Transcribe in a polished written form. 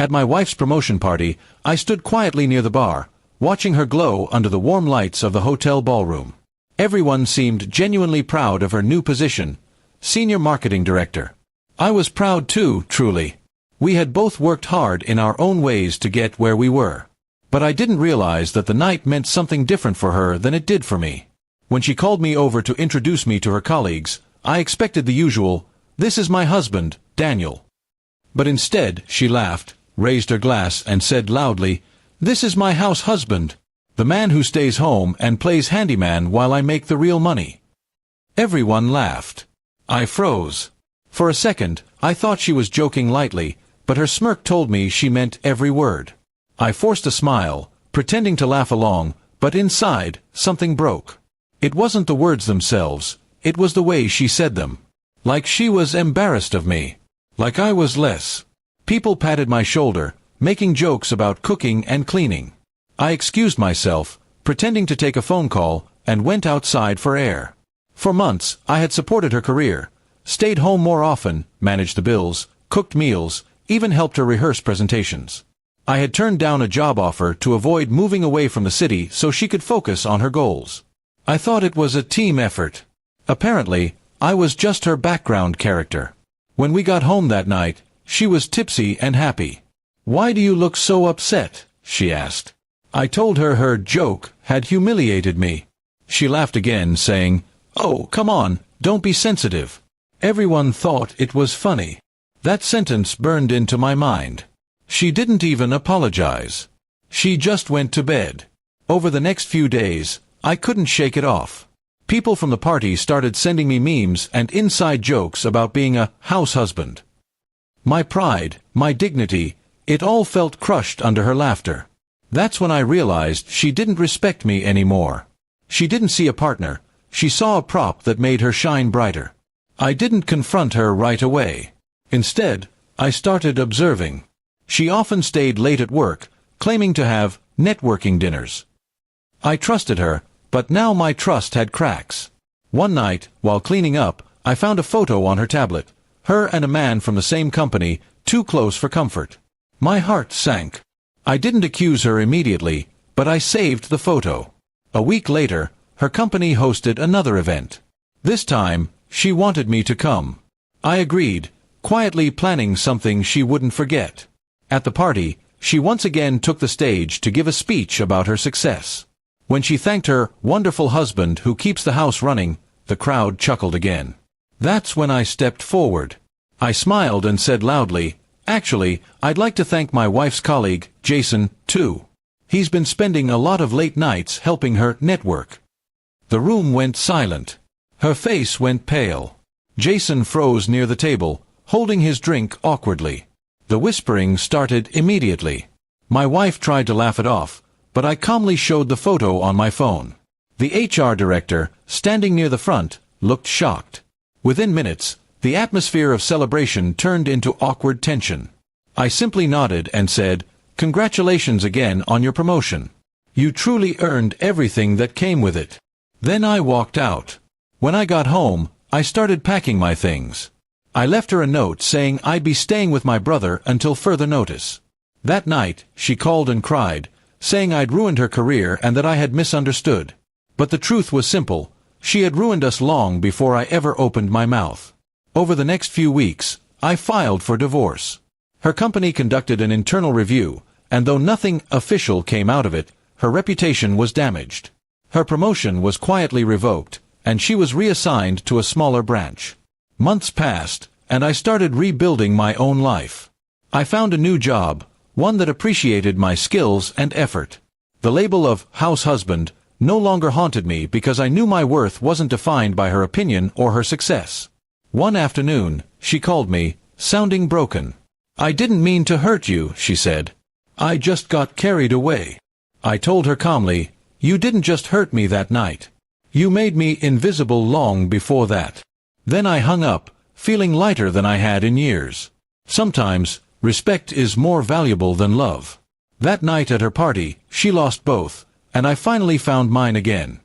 At my wife's promotion party, I stood quietly near the bar, watching her glow under the warm lights of the hotel ballroom. Everyone seemed genuinely proud of her new position, Senior Marketing Director. I was proud too, truly. We had both worked hard in our own ways to get where we were. But I didn't realize that the night meant something different for her than it did for me. When she called me over to introduce me to her colleagues, I expected the usual, "This is my husband, Daniel." But instead, she laughed, raised her glass, and said loudly, "This is my house husband, the man who stays home and plays handyman while I make the real money." Everyone laughed. I froze. For a second, I thought she was joking lightly, but her smirk told me she meant every word. I forced a smile, pretending to laugh along, but inside, something broke. It wasn't the words themselves, it was the way she said them. Like she was embarrassed of me. Like I was less. People patted my shoulder, making jokes about cooking and cleaning. I excused myself, pretending to take a phone call, and went outside for air. For months, I had supported her career, stayed home more often, managed the bills, cooked meals, even helped her rehearse presentations. I had turned down a job offer to avoid moving away from the city so she could focus on her goals. I thought it was a team effort. Apparently, I was just her background character. When we got home that night, she was tipsy and happy. "Why do you look so upset?" she asked. I told her her joke had humiliated me. She laughed again, saying, "Oh, come on, don't be sensitive." Everyone thought it was funny. That sentence burned into my mind. She didn't even apologize. She just went to bed. Over the next few days, I couldn't shake it off. People from the party started sending me memes and inside jokes about being a house husband. My pride, my dignity, it all felt crushed under her laughter. That's when I realized she didn't respect me anymore. She didn't see a partner, she saw a prop that made her shine brighter. I didn't confront her right away. Instead, I started observing. She often stayed late at work, claiming to have networking dinners. I trusted her, but now my trust had cracks. One night, while cleaning up, I found a photo on her tablet, her and a man from the same company, too close for comfort. My heart sank. I didn't accuse her immediately, but I saved the photo. A week later, her company hosted another event. This time, she wanted me to come. I agreed, quietly planning something she wouldn't forget. At the party, she once again took the stage to give a speech about her success. When she thanked her wonderful husband who keeps the house running, the crowd chuckled again. That's when I stepped forward. I smiled and said loudly, "Actually, I'd like to thank my wife's colleague, Jason, too. He's been spending a lot of late nights helping her network." The room went silent. Her face went pale. Jason froze near the table, holding his drink awkwardly. The whispering started immediately. My wife tried to laugh it off, but I calmly showed the photo on my phone. The HR director, standing near the front, looked shocked. Within minutes, the atmosphere of celebration turned into awkward tension. I simply nodded and said, "Congratulations again on your promotion. You truly earned everything that came with it." Then I walked out. When I got home, I started packing my things. I left her a note saying I'd be staying with my brother until further notice. That night, she called and cried, saying I'd ruined her career and that I had misunderstood. But the truth was simple. She had ruined us long before I ever opened my mouth. Over the next few weeks, I filed for divorce. Her company conducted an internal review, and though nothing official came out of it, her reputation was damaged. Her promotion was quietly revoked, and she was reassigned to a smaller branch. Months passed, and I started rebuilding my own life. I found a new job, one that appreciated my skills and effort. The label of house husband no longer haunted me because I knew my worth wasn't defined by her opinion or her success. One afternoon, she called me, sounding broken. "I didn't mean to hurt you," she said. "I just got carried away." I told her calmly, "You didn't just hurt me that night. You made me invisible long before that." Then I hung up, feeling lighter than I had in years. Sometimes, respect is more valuable than love. That night at her party, she lost both, and I finally found mine again.